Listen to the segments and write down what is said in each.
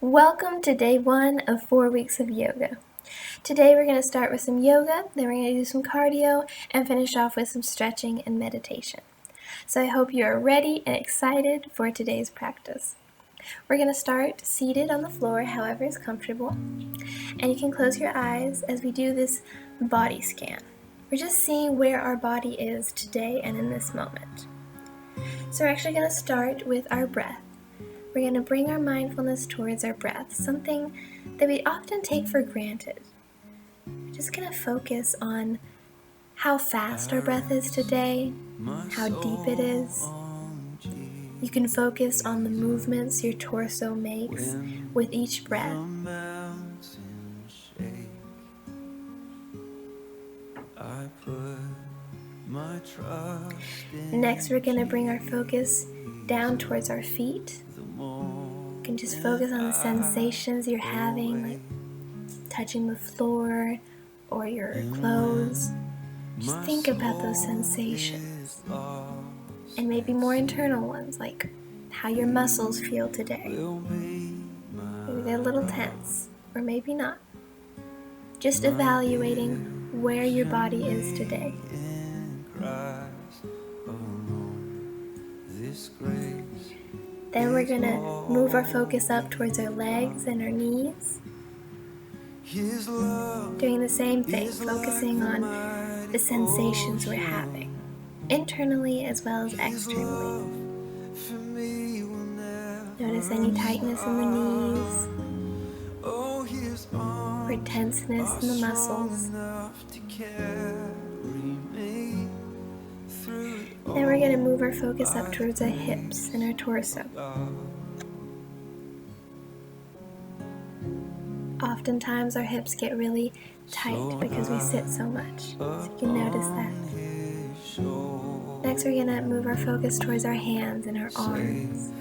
Welcome to day 1 of 4 weeks of yoga. Today we're going to start with some yoga, then we're going to do some cardio, and finish off with some stretching and meditation. So I hope you are ready and excited for today's practice. We're going to start seated on the floor, however is comfortable, and you can close your eyes as we do this body scan. We're just seeing where our body is today and in this moment. So we're actually going to start with our breath. We're going to bring our mindfulness towards our breath, something that we often take for granted. We're just going to focus on how fast our breath is today, how deep it is. You can focus on the movements your torso makes with each breath. Next, we're going to bring our focus down towards our feet. You can just focus on the sensations you're having, like touching the floor or your clothes. Just think about those sensations. And maybe more internal ones, like how your muscles feel today. Maybe they're a little tense, or maybe not. Just evaluating where your body is today. Then we're going to move our focus up towards our legs and our knees. Doing the same thing, focusing on the sensations we're having, internally as well as externally. Notice any tightness in the knees, or tenseness in the muscles. Then we're going to move our focus up towards our hips and our torso. Oftentimes our hips get really tight because we sit so much, so you can notice that. Next we're going to move our focus towards our hands and our arms.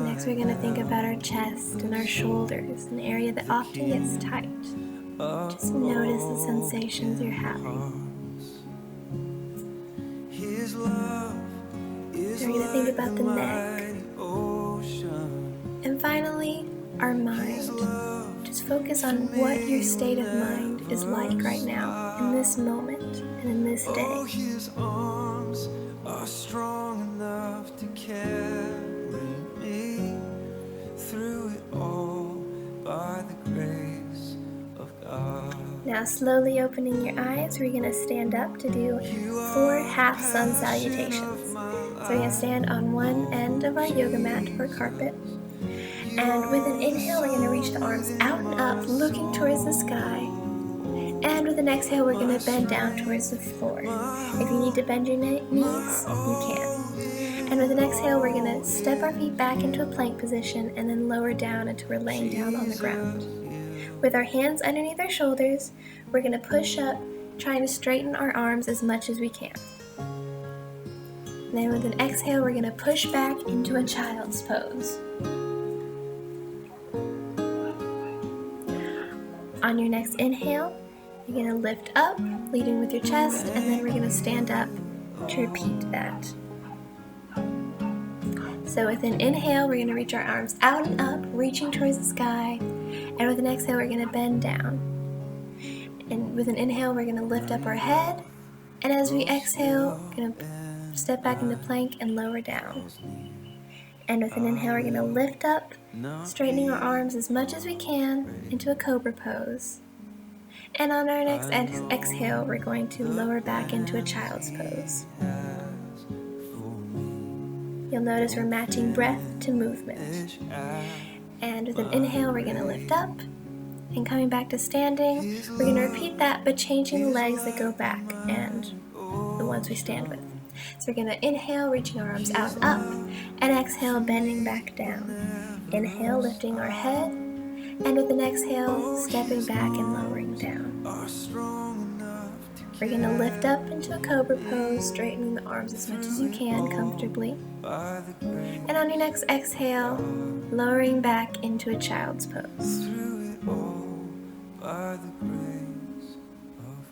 Next we're going to think about our chest and our shoulders, an area that often gets tight. Just notice the sensations you're having. We're going to think about the neck. And finally, our mind. Just focus on what your state of mind is like right now, in this moment, and in this day. His arms are strong enough to carry me through it all by the grace of God. Now slowly opening your eyes, we're going to stand up to do 4 half sun salutations. So we're going to stand on one end of our yoga mat or carpet. And with an inhale, we're going to reach the arms out and up, looking towards the sky. And with an exhale, we're going to bend down towards the floor. If you need to bend your knees, you can. And with an exhale, we're going to step our feet back into a plank position and then lower down until we're laying down on the ground. With our hands underneath our shoulders, we're going to push up, trying to straighten our arms as much as we can. Then with an exhale, we're going to push back into a child's pose. On your next inhale, you're going to lift up, leading with your chest, and then we're going to stand up to repeat that. So with an inhale, we're going to reach our arms out and up, reaching towards the sky. And with an exhale, we're going to bend down. And with an inhale, we're going to lift up our head. And as we exhale, we're going to step back into plank and lower down. And with an inhale, we're going to lift up, straightening our arms as much as we can into a Cobra Pose. And on our next exhale, we're going to lower back into a child's pose. You'll notice we're matching breath to movement. And with an inhale, we're going to lift up. And coming back to standing, we're going to repeat that, but changing the legs that go back and the ones we stand with. So we're going to inhale, reaching our arms out and up, and exhale, bending back down. Inhale, lifting our head, and with an exhale, stepping back and lowering down. We're going to lift up into a Cobra Pose, straightening the arms as much as you can comfortably. And on your next exhale, lowering back into a child's pose.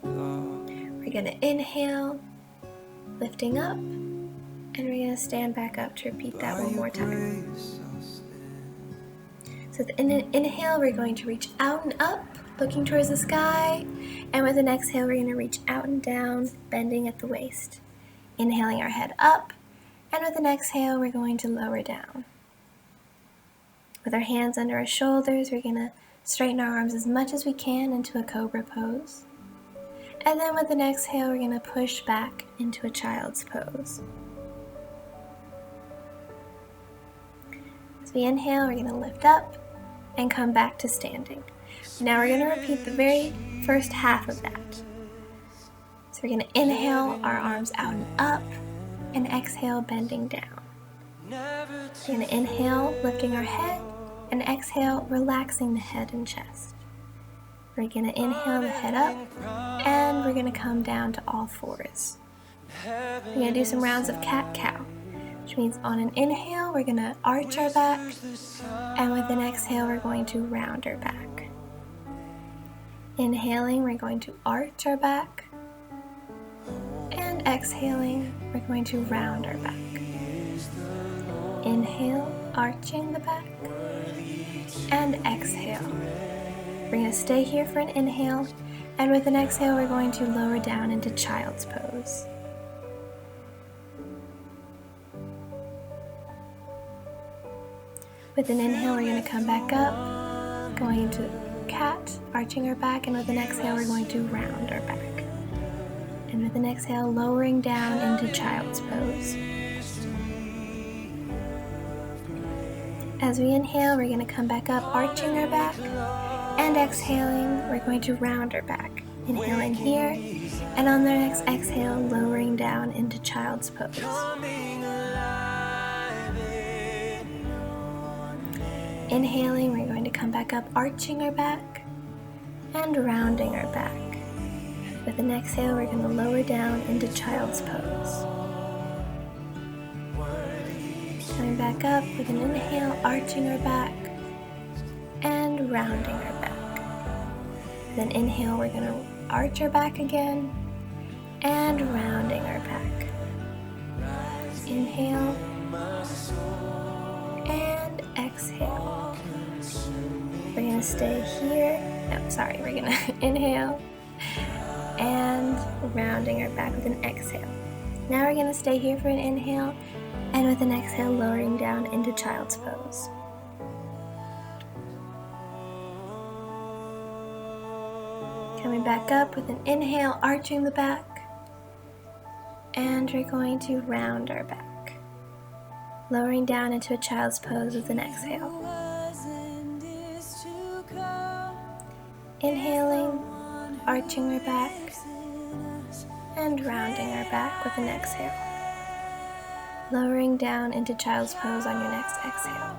We're We're going to inhale, lifting up, and we're going to stand back up to repeat that one more time. So with an inhale, we're going to reach out and up, looking towards the sky, and with an exhale, we're going to reach out and down, bending at the waist. Inhaling our head up, and with an exhale, we're going to lower down. With our hands under our shoulders, we're going to straighten our arms as much as we can into a Cobra Pose. And then with an exhale, we're going to push back into a Child's Pose. As we inhale, we're going to lift up and come back to standing. Now we're going to repeat the very first half of that. So we're going to inhale our arms out and up, and exhale, bending down. We're going to inhale, lifting our head, and exhale, relaxing the head and chest. We're going to inhale the head up, and we're going to come down to all fours. We're going to do some rounds of CatCow, which means on an inhale, we're going to arch our back, and with an exhale, we're going to round our back. Inhaling, we're going to arch our back, and exhaling, we're going to round our back. Inhale, arching the back, and exhale. We're going to stay here for an inhale, and with an exhale, we're going to lower down into Child's Pose. With an inhale, we're going to come back up, going into cat, arching our back, and with an exhale, we're going to round our back. And with an exhale, lowering down into Child's Pose. As we inhale, we're going to come back up, arching our back, and exhaling, we're going to round our back. Inhaling here, and on the next exhale, lowering down into Child's Pose. Inhaling, we're going to come back up, arching our back, and rounding our back. With an exhale, we're going to lower down into Child's Pose. Coming back up with an inhale, arching our back, and rounding our back. Then inhale, we're going to arch our back again, and rounding our back. Inhale, and exhale. We're going to stay here. We're going to inhale, and rounding our back with an exhale. Now we're going to stay here for an inhale, and with an exhale, lowering down into Child's Pose. Coming back up with an inhale, arching the back, and we're going to round our back. Lowering down into a Child's Pose with an exhale. Inhaling, arching our back, and rounding our back with an exhale. Lowering down into Child's Pose on your next exhale.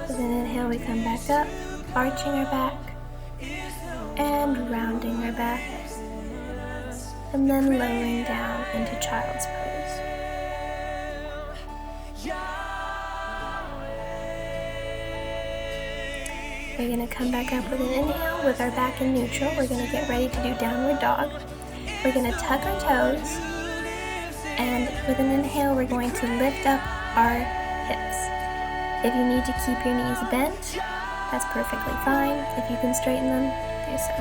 With an inhale, we come back up, arching our back, and rounding our back, and then lowering down into Child's Pose. We're going to come back up with an inhale with our back in neutral. We're going to get ready to do downward dog. We're going to tuck our toes, and with an inhale, we're going to lift up our hips. If you need to keep your knees bent, that's perfectly fine. If you can straighten them, do so.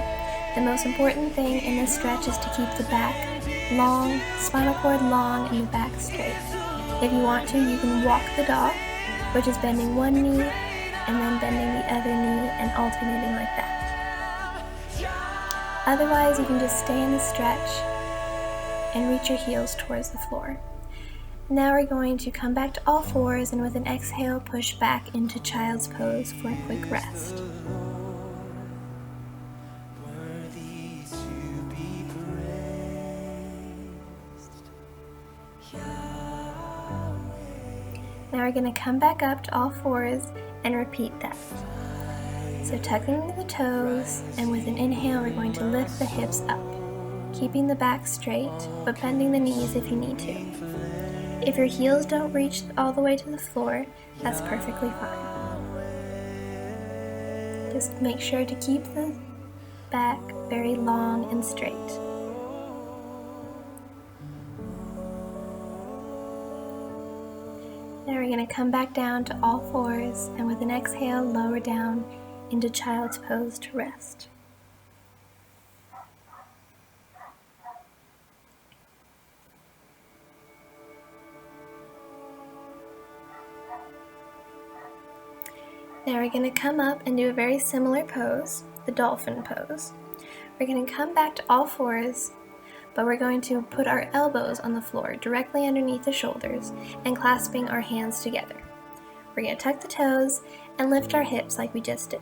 The most important thing in this stretch is to keep the back long, spinal cord long, and the back straight. If you want to, you can walk the dog, which is bending one knee, and then bending the other knee and alternating like that. Otherwise, you can just stay in the stretch and reach your heels towards the floor. Now we're going to come back to all fours, and with an exhale, push back into Child's Pose for a quick rest. Now we're going to come back up to all fours and repeat that. So tucking into the toes, and with an inhale, we're going to lift the hips up, keeping the back straight, but bending the knees if you need to. If your heels don't reach all the way to the floor, that's perfectly fine. Just make sure to keep the back very long and straight. Now we're going to come back down to all fours, and with an exhale, lower down into child's pose to rest. Now we're going to come up and do a very similar pose, the Dolphin Pose. We're going to come back to all fours, but we're going to put our elbows on the floor directly underneath the shoulders and clasping our hands together. We're going to tuck the toes and lift our hips like we just did.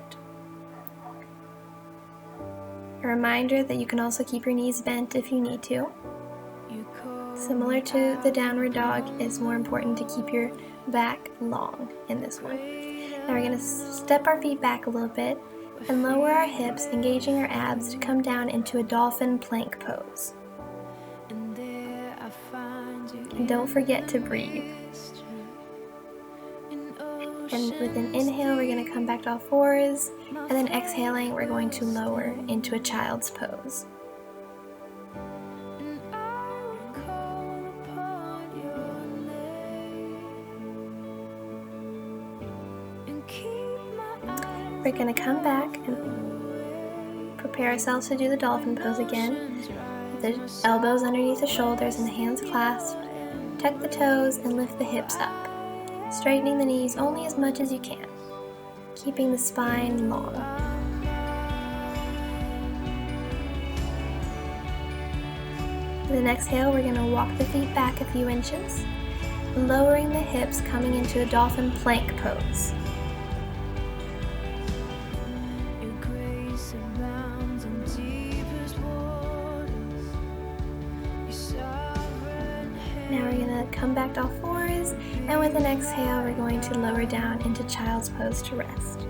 A reminder that you can also keep your knees bent if you need to. Similar to the downward dog, it's more important to keep your back long in this one. Now we're going to step our feet back a little bit and lower our hips, engaging our abs to come down into a dolphin plank pose. And don't forget to breathe. And with an inhale, we're going to come back to all fours, and then exhaling, we're going to lower into a child's pose. We're going to come back and prepare ourselves to do the dolphin pose again. With the elbows underneath the shoulders and the hands clasped, tuck the toes and lift the hips up, straightening the knees only as much as you can, keeping the spine long. With an exhale, we're going to walk the feet back a few inches, lowering the hips, coming into a dolphin plank pose. Now we're going to come back to all fours, and with an exhale, we're going to lower down into child's pose to rest.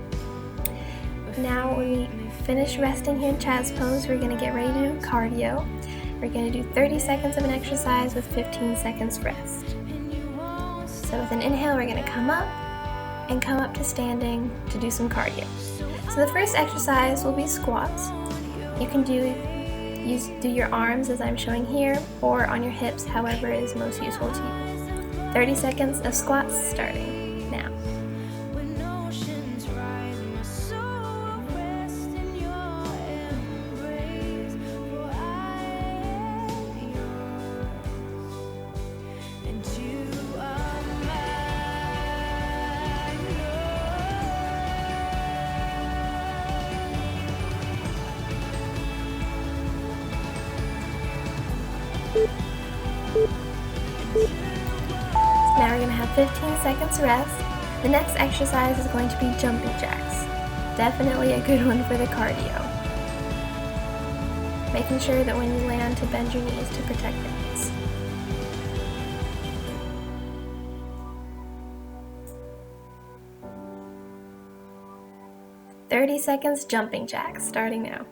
Now when we finish resting here in child's pose, we're going to get ready to do cardio. We're going to do 30 seconds of an exercise with 15 seconds rest. So with an inhale, we're going to come up to standing to do some cardio. So the first exercise will be squats. You can do your arms as I'm showing here, or on your hips, however is most useful to you. 30 seconds of squats starting now. Now we're going to have 15 seconds rest. The next exercise is going to be jumping jacks. Definitely a good one for the cardio. Making sure that when you land to bend your knees to protect the knees. "30 seconds jumping jacks, starting now.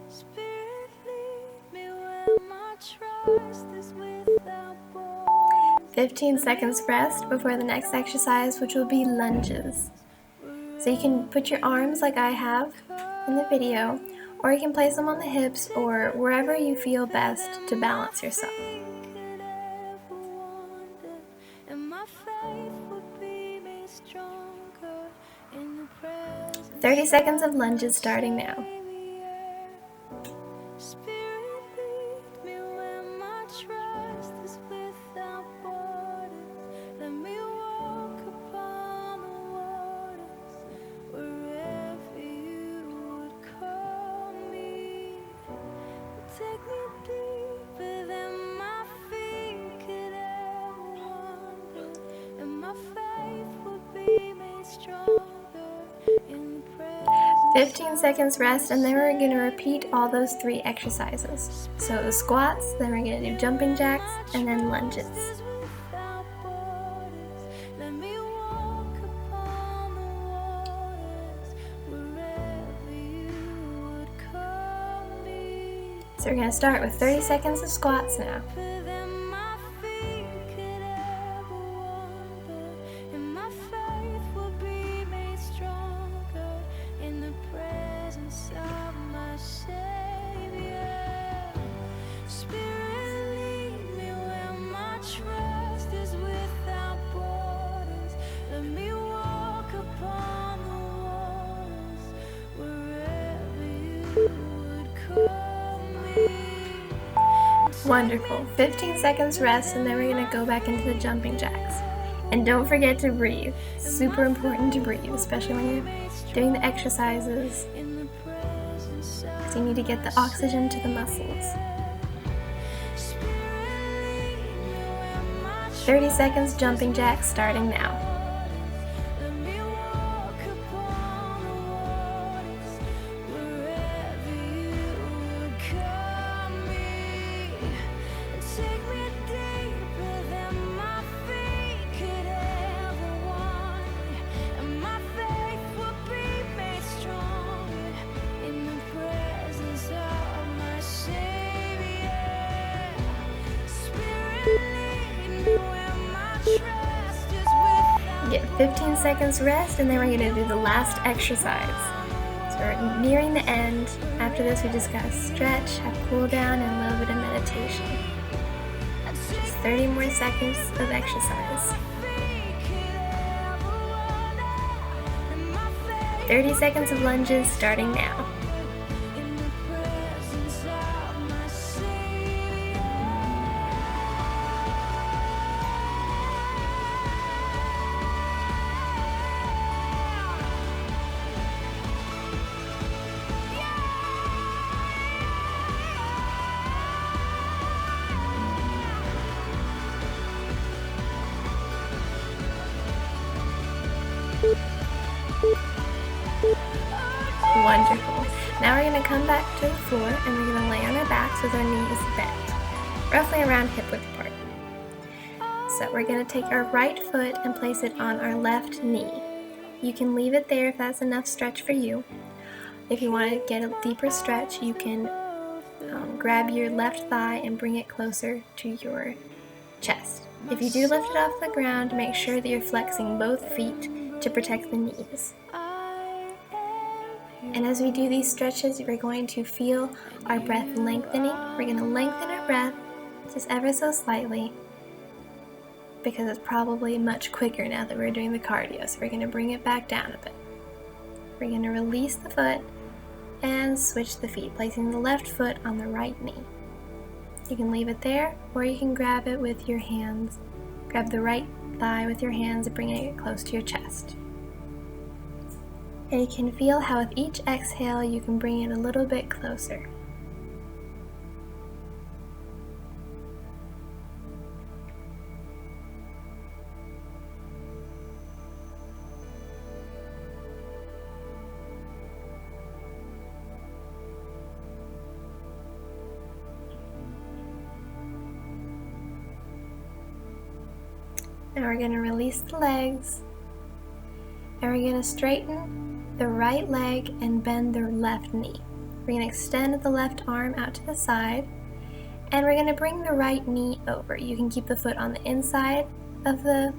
Spirit, lead me where my trust is without borders. 15 seconds rest before the next exercise, which will be lunges. So you can put your arms like I have in the video, or you can place them on the hips or wherever you feel best to balance yourself. 30 seconds of lunges starting now. Take me deeper than my feet could ever wander, and my faith will be made stronger in the presence. 15 seconds rest, and then we're going to repeat all those 3 exercises. So the squats, then we're going to do jumping jacks, and then lunges. So we're going to start with 30 seconds of squats now. Wonderful. 15 seconds rest, and then we're going to go back into the jumping jacks. And don't forget to breathe. Super important to breathe, especially when you're doing the exercises, because you need to get the oxygen to the muscles. 30 seconds jumping jacks starting now. Get 15 seconds rest, and then we're going to do the last exercise. So we're nearing the end. After this, we just got to stretch, have cool down, and a little bit of meditation. Just 30 more seconds of exercise. 30 seconds of lunges starting now. Wonderful. Now we're going to come back to the floor, and we're going to lay on our backs with our knees bent, roughly around hip width apart. So we're going to take our right foot and place it on our left knee. You can leave it there if that's enough stretch for you. If you want to get a deeper stretch, you can grab your left thigh and bring it closer to your chest. If you do lift it off the ground, make sure that you're flexing both feet to protect the knees. And as we do these stretches, we're going to feel our breath lengthening. We're going to lengthen our breath just ever so slightly, because it's probably much quicker now that we're doing the cardio. So we're going to bring it back down a bit. We're going to release the foot and switch the feet, placing the left foot on the right knee. You can leave it there, or you can grab it with your hands. Grab the right thigh with your hands, bringing it close to your chest. And you can feel how with each exhale you can bring it a little bit closer. Now we're going to release the legs, and we're going to straighten the right leg and bend the left knee. We're going to extend the left arm out to the side, and we're going to bring the right knee over. You can keep the foot on the inside of the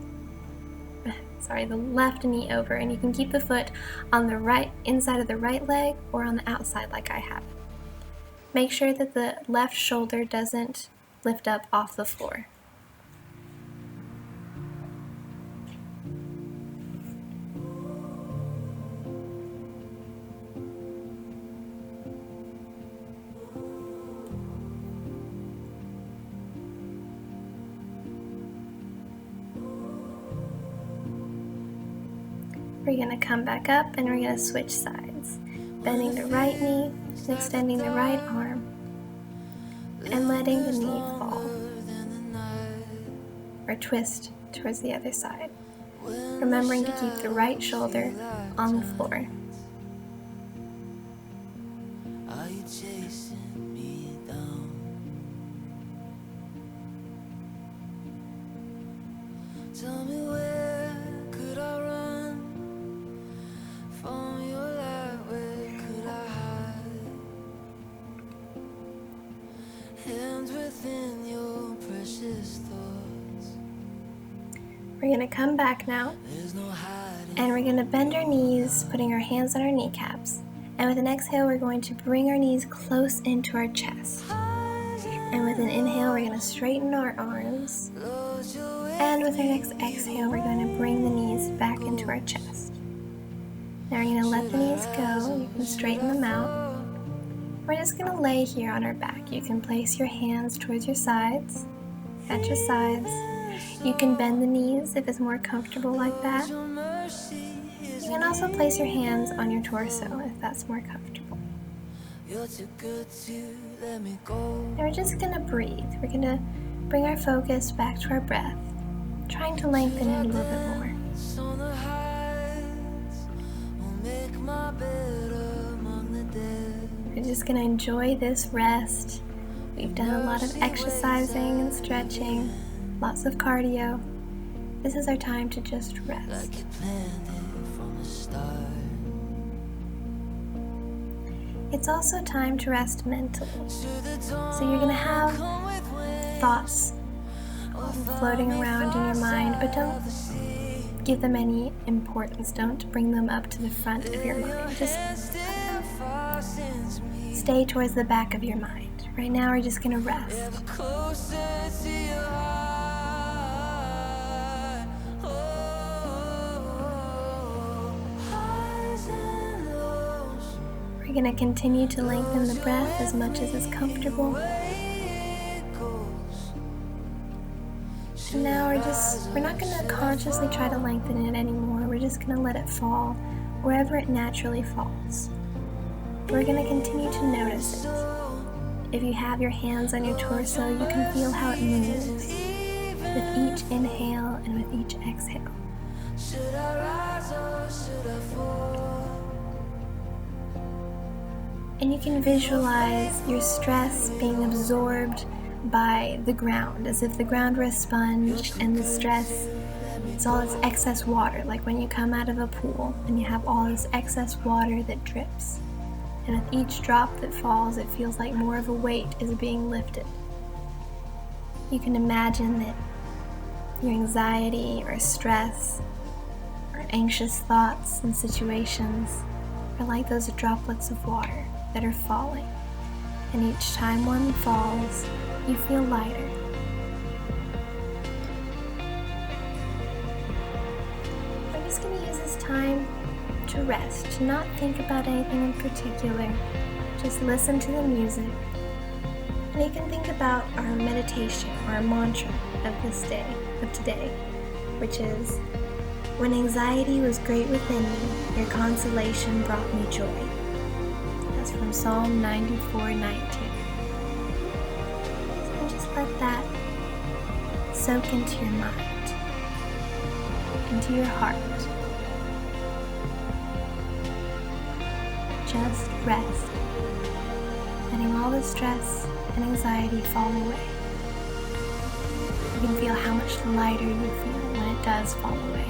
left knee over, and you can keep the foot on the right inside of the right leg or on the outside like I have. Make sure that the left shoulder doesn't lift up off the floor. We're going to come back up, and we're going to switch sides, bending the right knee and extending the right arm and letting the knee fall or twist towards the other side, remembering to keep the right shoulder on the floor. Are you chasing me down? Tell me, where could I run from your light? Where could I hide? We're going to come back now, and we're going to bend our knees, putting our hands on our kneecaps. And with an exhale, we're going to bring our knees close into our chest. And with an inhale, we're going to straighten our arms. And with our next exhale, we're going to bring the knees back into our chest. Now we're going to let the knees go. You can straighten them out. We're just going to lay here on our back. You can place your hands towards your sides, at your sides. You can bend the knees if it's more comfortable like that. You can also place your hands on your torso if that's more comfortable. And we're just going to breathe. We're going to bring our focus back to our breath, trying to lengthen it a little bit more. We're just going to enjoy this rest. We've done a lot of exercising and stretching, lots of cardio. This is our time to just rest. It's also time to rest mentally. So you're going to have thoughts floating around in your mind, but don't give them any importance. Don't bring them up to the front of your mind. Just stay towards the back of your mind. Right now we're just going to rest. We're going to continue to lengthen the breath as much as is comfortable. And now we're not going to consciously try to lengthen it anymore. We're just going to let it fall wherever it naturally falls. We're going to continue to notice it. If you have your hands on your torso, you can feel how it moves with each inhale and with each exhale. And you can visualize your stress being absorbed by the ground, as if the ground were a sponge and the stress is all this excess water, like when you come out of a pool and you have all this excess water that drips. And with each drop that falls, it feels like more of a weight is being lifted. You can imagine that your anxiety or stress or anxious thoughts and situations are like those droplets of water that are falling. And each time one falls, you feel lighter. I'm just going to use this time to rest, to not think about anything in particular. Just listen to the music. And you can think about our meditation or our mantra of today, which is, when anxiety was great within me, your consolation brought me joy. That's from Psalm 94:19. So just let that soak into your mind, into your heart. Just rest, letting all the stress and anxiety fall away. You can feel how much lighter you feel when it does fall away.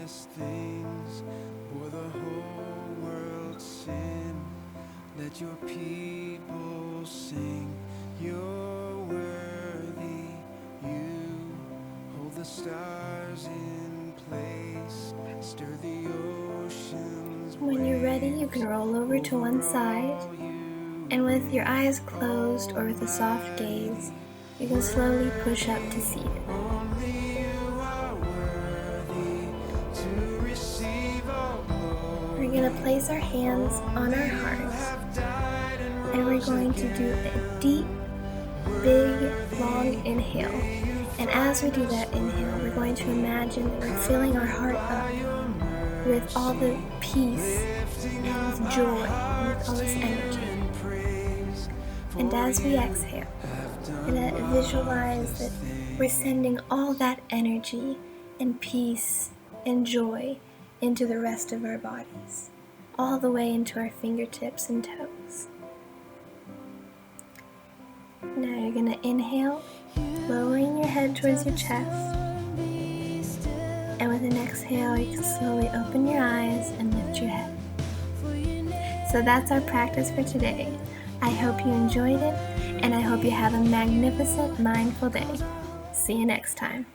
glorious things, bore the whole world's sin. Let your people sing, you're worthy, you hold the stars in place, stir the oceans. When you're ready, you can roll over to one side, and with your eyes closed or with a soft gaze, you can slowly push up to seated. We're going to place our hands on our hearts, and we're going to do a deep, big, long inhale. And as we do that inhale, we're going to imagine that we're filling our heart up with all the peace and with joy and with all this energy. And as we exhale, we're going to visualize that we're sending all that energy and peace and joy into the rest of our bodies, all the way into our fingertips and toes. Now you're going to inhale, lowering your head towards your chest. And with an exhale, you can slowly open your eyes and lift your head. So that's our practice for today. I hope you enjoyed it, and I hope you have a magnificent, mindful day. See you next time.